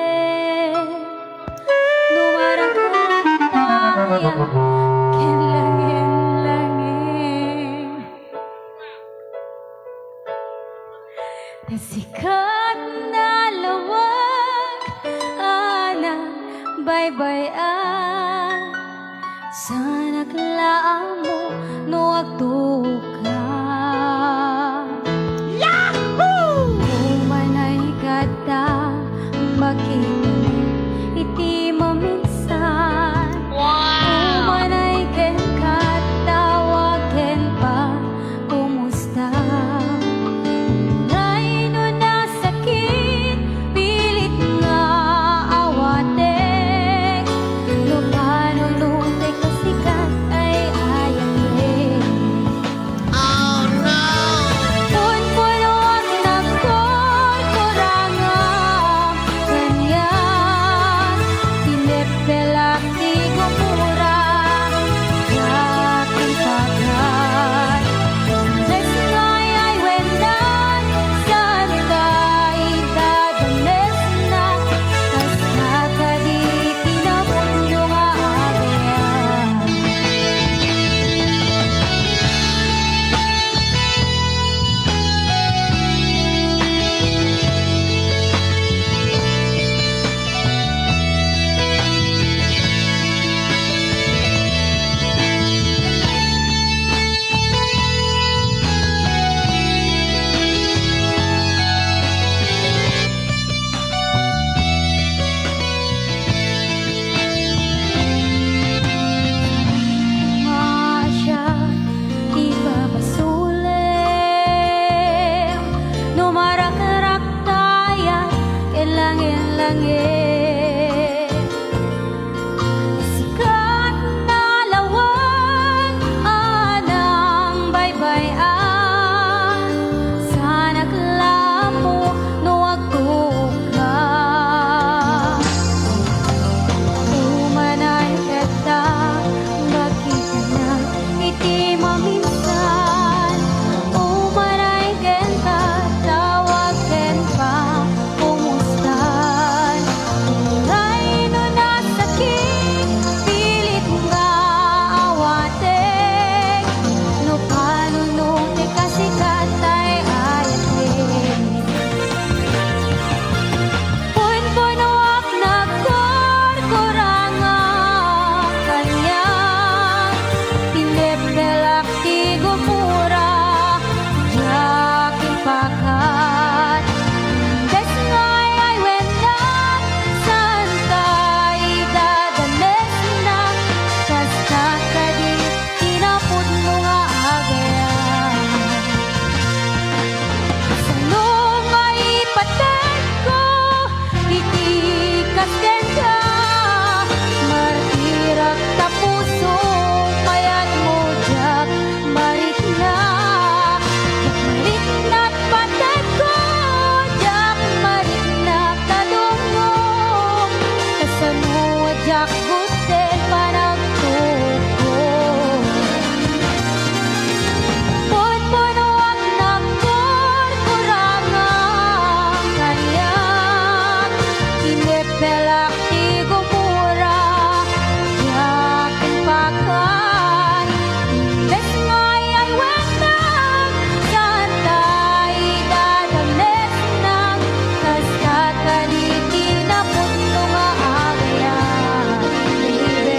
Numarang kinlangin-langin. Nasikat na lawag, anang baybayan. Sa naglaan mo, no agtukan. Umanay kata, makita iti maminsan. Umanay ken katawag ken pa, kumusta? Uray no nasakit, pilit nga awatek. No paano nung kasikat ay ayakin. Punpunuan nagko'y kuranga, ganyan. Tinepelak di gumura, yakin pagat. Desngay ay wendan, santay dadanes na. Tas nakaditi na mundo nga agayan. Masya, di ba basulim? Numarak-rak tayan, ilangin-langin. Sikat na lawag, anang baybayan. Sa naglamo, no agtukan. Umanay kata, makita na iti maminsan. Umanay ken katawag ken pa, kumustan? Uray no nasakit, pilit nga awatek. No paano nung di kasikat ay ayatin. Punpunuak nagkurkuranga, kanyan. Tinepelak di gumura, yakin pakat. Desngay ay wendan, santay dadanes na. Kasta kadi tinapudno nga agayan. Salong ay patag ko, titikas din ka. Martirak ta puso, payat mo jak marit na. Jak marit na't patag ko, jak marit na kadungo. Kasano jak guten panagtuko. Punpunuan nagkurkuranga, kanyan. Tinepelak di gumura, yakin pakat. Desngay ay wendan, santay dadanes na. Kasta kaditi na puno nga agayan, baby.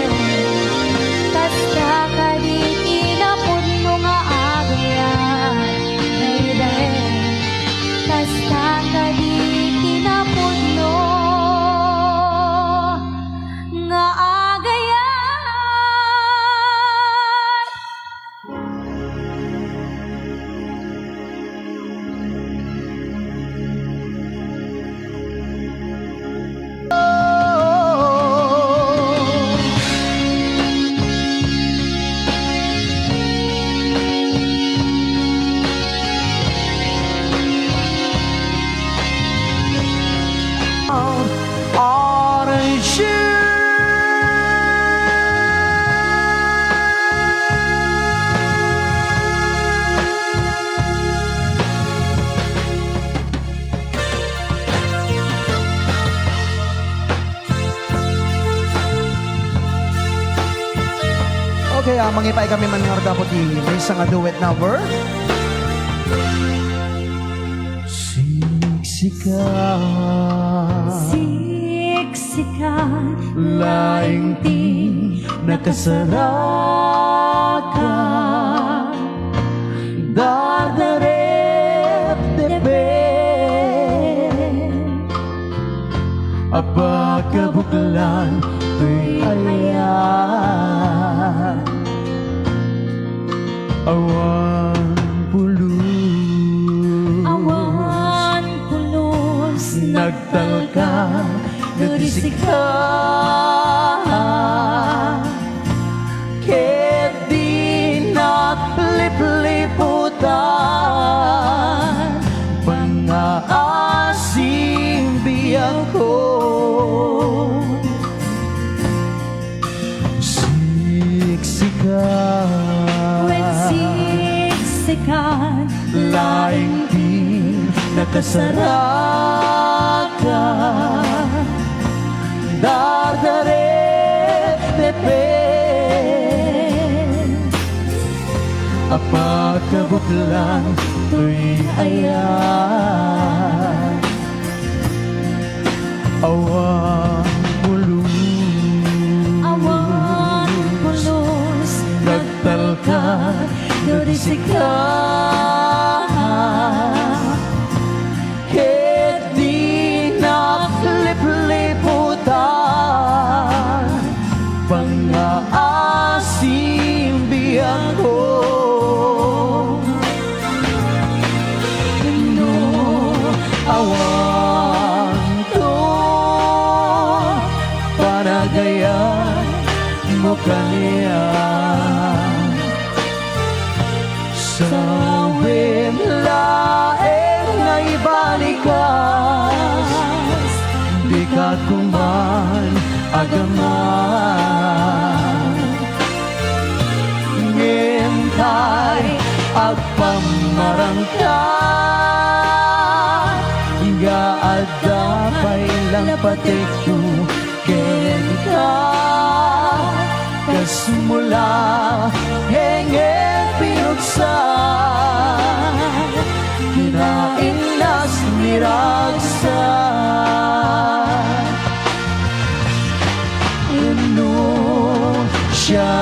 Kasta kaditi na puno nga agayan, baby. Kasta kaditi na puno nga agayan. orange Okay, mangipay kami man nga dapat may isang duet number. Siksikan Laing di nakasarakan Dadaret tepe Apa kabuklan tuy ayan Awan puluh Awan pulos Nagtalka Narisika Ket di naklip-liputan Mga asing biyak ko siksikan Laing di nakasarakan Dardaret tepe Apa kabuklan tuy ayan Awan puluh Awan pulos Nagtalka Narisika Ket di naklip-liputan Mga asim biyak ko No awan to Panagayan mo kaniya Sawin laeng na ibalikas Di ka kuman agaman Ngintay agpamarangkan Gaadapay lang patik ko Ken ka Kasmula Hengeng pinuksan Kinainlas niragsan Ano siya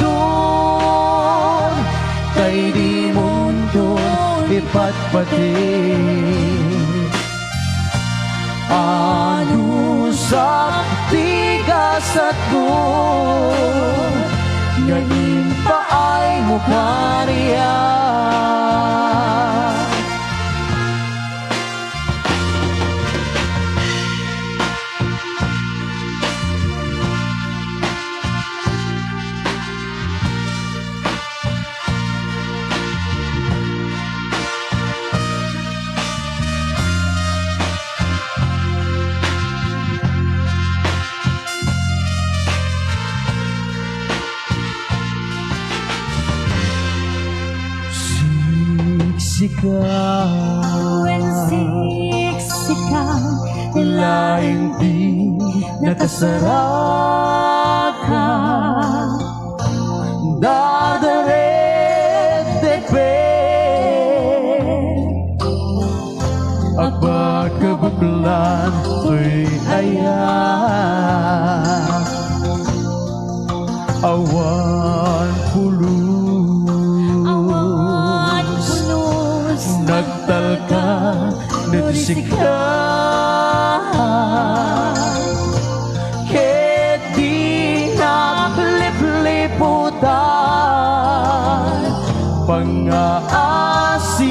tun Kay di mundo ipatpatid Ano sa tigas at good Ngayon pa ay mukha niya siksikan Laing di nakasarakan Dadaret tepe Apa kabuklan tuy ayan Awan puluh Awan pulos Nagtalka Narisika Ket di naklip-liputan Pang-aasim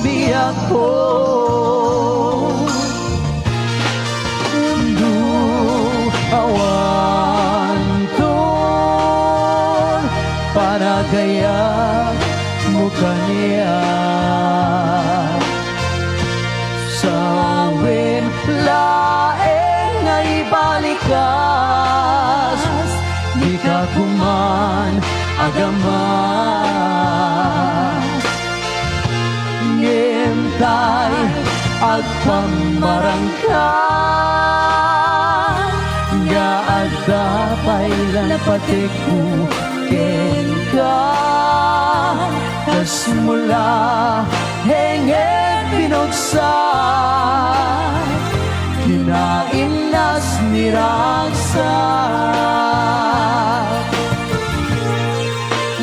biyak ko Undo awan tun Panagaya mukha niya Sawi agama ngintay at pamarangkan nga agapay lang patik ko kenka kas mula hengen pinagsan kinaimnas niragsak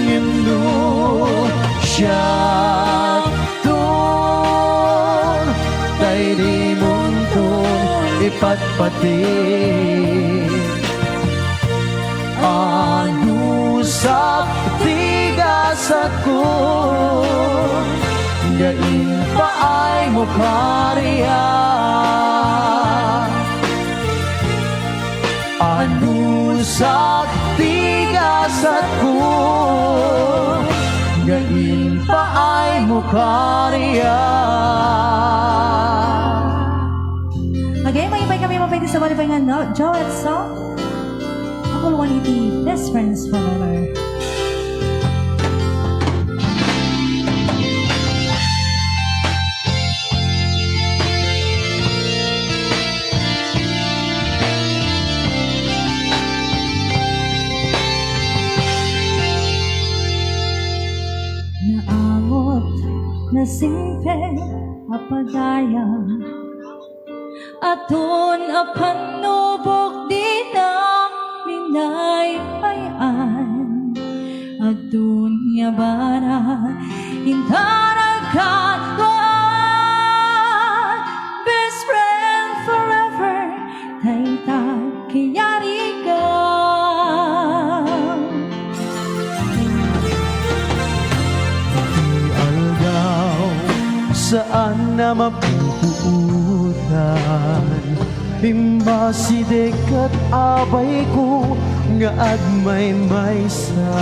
Indonesia tun tay di muntong ipatpatik anu tiga ko gain paay mo karya anu tiga ko gain paay mo karya. Okay, may kami mapwede sa malipay nga no? Joet song. Ako luwan iti Best Friends Forever. Naangot na simpe apadaya aton apanubok di na minaypayan adun nga bara intarakan best friend forever tayta kiyari ka Aldaw saan na mapupuutan Imbasi dekat abay ko nga agmay maysa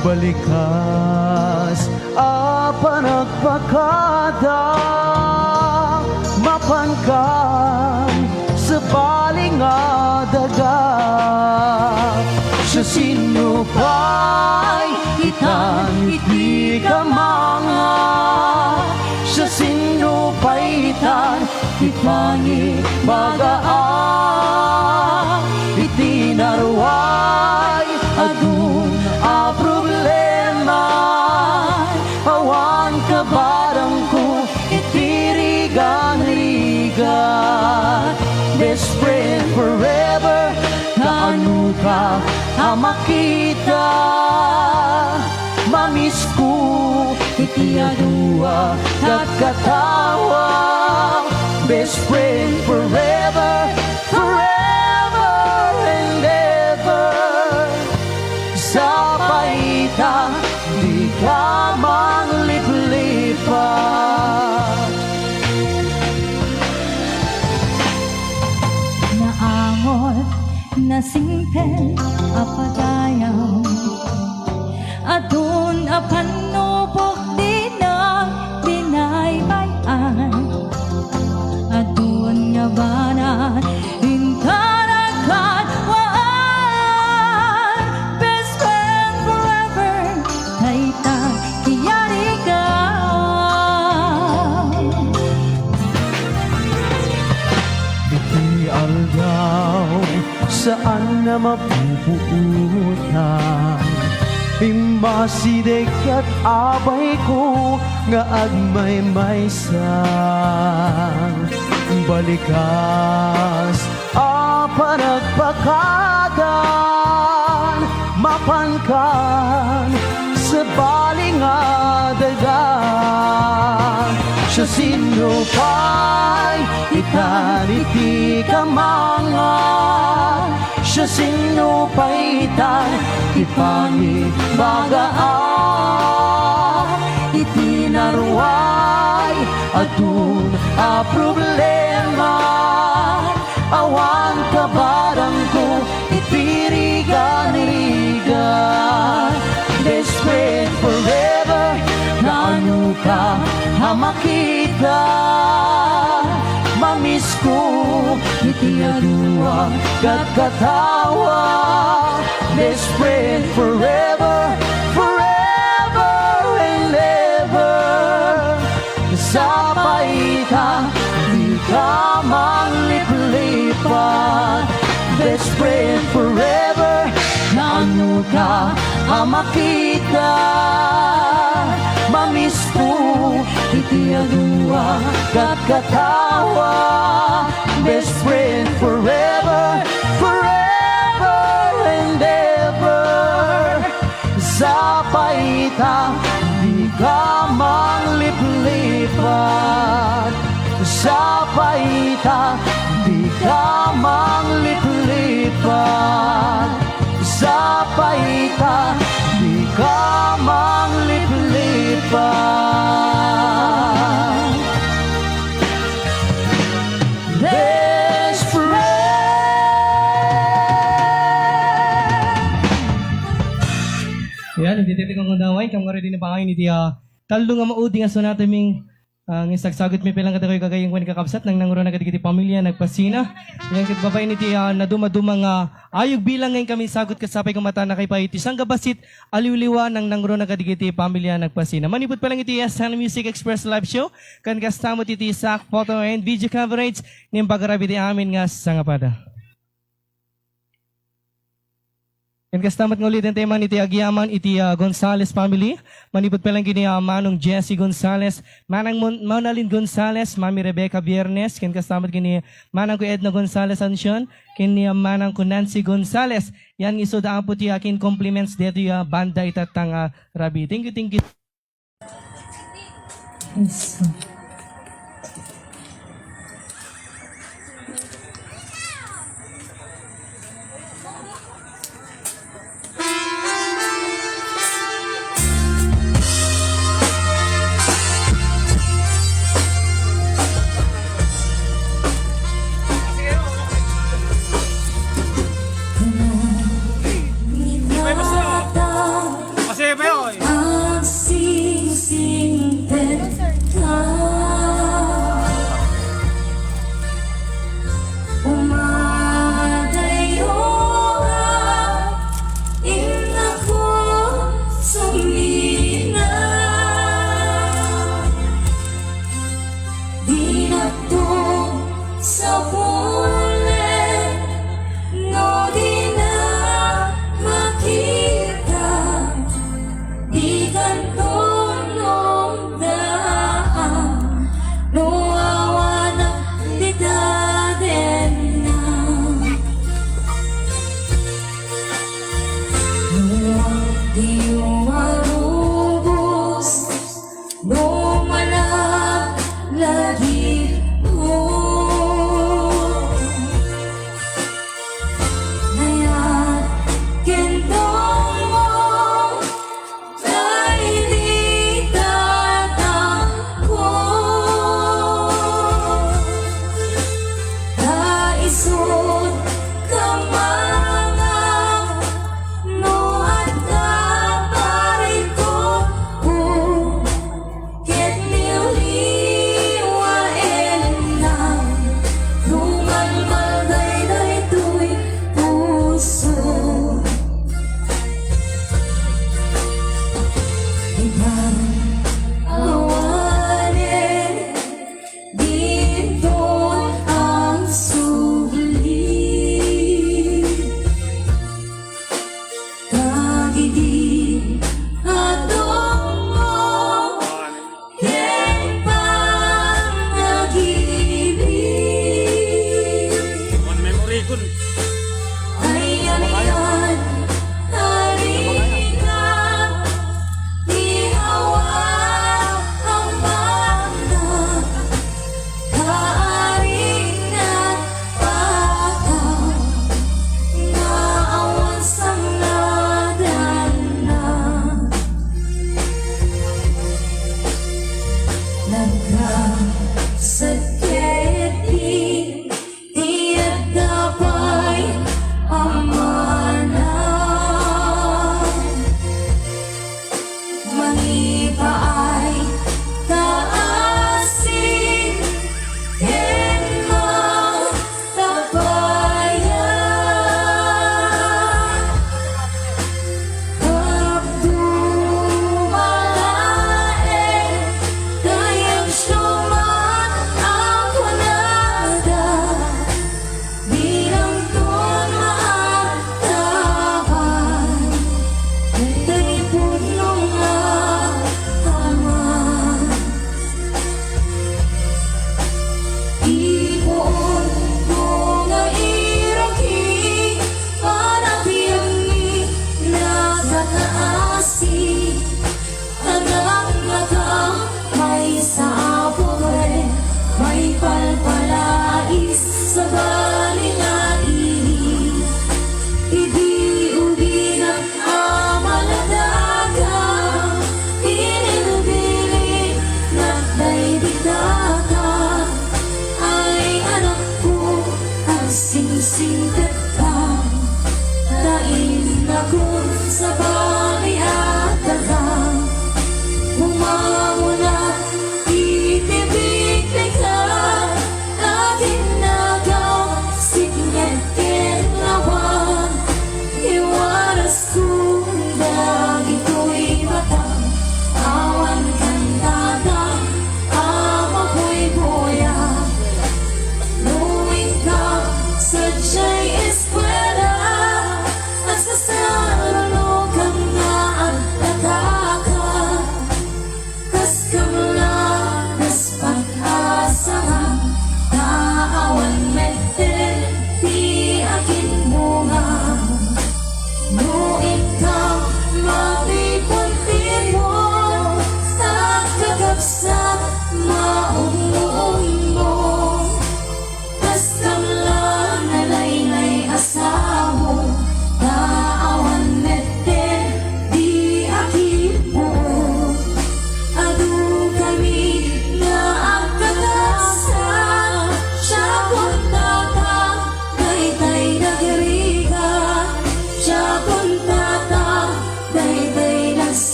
balikas apa nagpakada mapangkan sa baling daga sa sinupay itan iti ka mga sa sinupay itan ipangi bagaan itinarway adun a problema awan ka barang ko itirigan-rigan best friend forever kaanu ka makita mamis ko iti adua kakatawa best friend forever, forever and ever. Sa paita, di ka mangliplipat. Naangot na simpe apadayaw adun apanubok di na binaybayan adun nga bana intarakan waan best friend forever tayta kiyari ka Iti aldaw saan na mapupuutan Imbasi dekat abay ko nga agmay maysa balikas apa nagpakagan mapangkan sa baling dagan sa sinupay itan iti ka mga sa sinupay itan ipangi bagaan itinarway adun a problema awan ka barang ko itirigan-rigan best friend forever na ano ka makita mamis ko iti adua kakatawa best friend forever, forever and ever. Sa paita, di ka mangliplipan. Best friend forever, nanu ka makita. Mamis ko, iti adua kakatawa. Best friend forever, forever and ever. Sa paita, di ka mangliplipan. Sa paita, di ka mangliplipan. Sa paita, di ka mangliplipan. Best friend. Yan, hindi titik ang kundaway. Kang nga rin din pangay ni Tia. Talo nga maudi nga so natin ming ang isagsagot mi pilang katakoy kagayang kwan kakabsat nang nanguro na kadigiti pamilya nagpasina. Yang kitbabay ni Tia na dumaduma nga ayog bilang ngayon kami sagot kasapay kang mata na kay paiti. Sang gabasit aliwliwa nang nanguro na kadigiti pamilya nagpasina. Manipot palang iti Sun Music Express Live Show. Kan kastamo iti sak photo and video coverage ng pagarabi di amin nga sangapada. Yan kastamat ng ulit ang tema ni Tia Agiaman, iti Gonzales family. Manipot pa lang kini Manong Jessie Gonzales, Manang Monalyn Gonzales, Mami Rebecca Biernes, ken kastamat kini Manang ko Edna Gonzales Ansyon, kini Manang ko Nancy Gonzales. Yan iso daan po ti akin compliments dito banda itatang rabi. Thank you. Yes. Ang sing-sing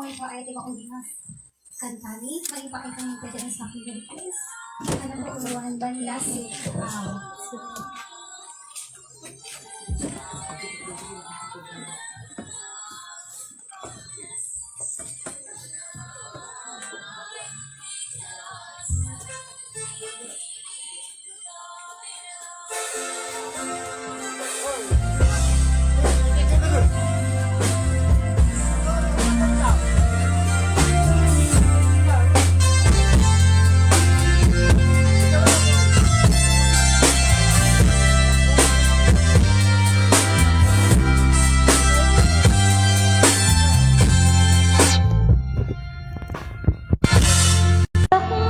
may pa-item ako dinas. Kantani, may pa-item yung pwede sa akin din, please. Ano po, uluan ba nila si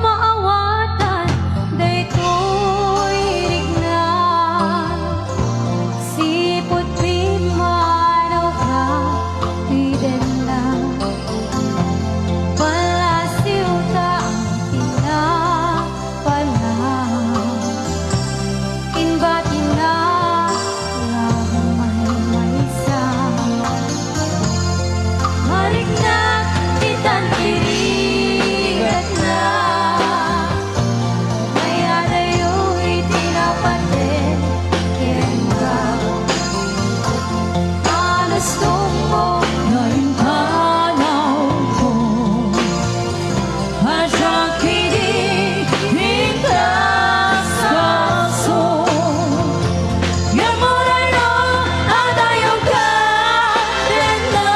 maawatan, day ko'y rignan. Sipot pimanaw ka, tiden na. Palasiw ta ang pinapala. Inbati na lamay maysa. Marik na itan irigat na. Maya dayo'y tinapatin ka. Gusto mo Ngayon panaw ko Asyang kinihintas kaso Yan mo rin no At ayaw ka din na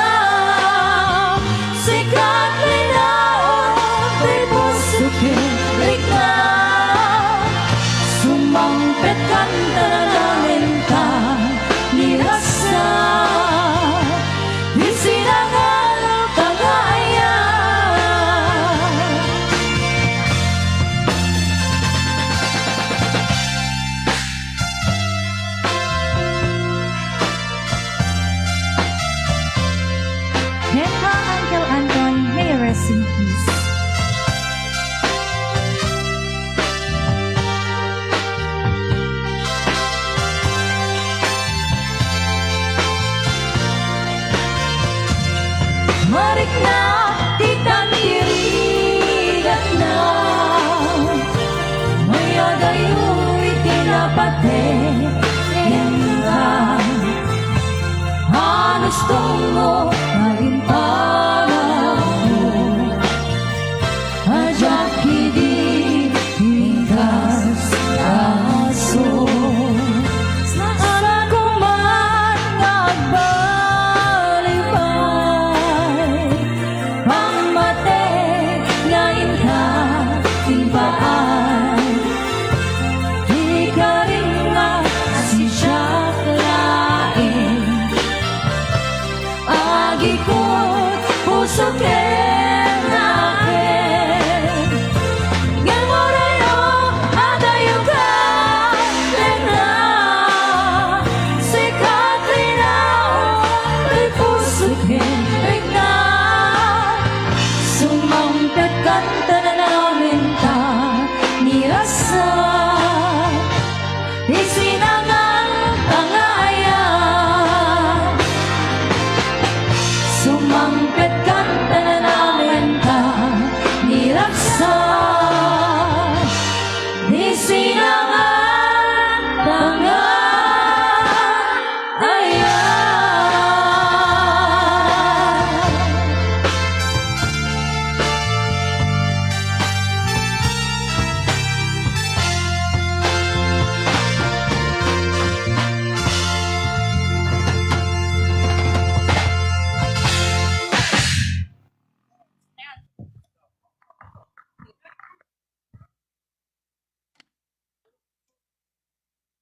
Sikat rin na May puso kilig na Sumampit kanta na namin ka Nirasa Isinangal ang tagayan Henha Uncle Anton, may you rest in peace. Marik na titan irigat na Maya dayo'y tinapate ka Halos tungo Maring pangako Ajak kidi Hingkas kaso Saan ko man nagbalibay Pangmate ngayon ka timbaan Di ka rin nga si siya lain Agikot puso kenakin Yan mo rin o at ayaw ka rin na Sikat rin na may puso kilig na Sumampit kanta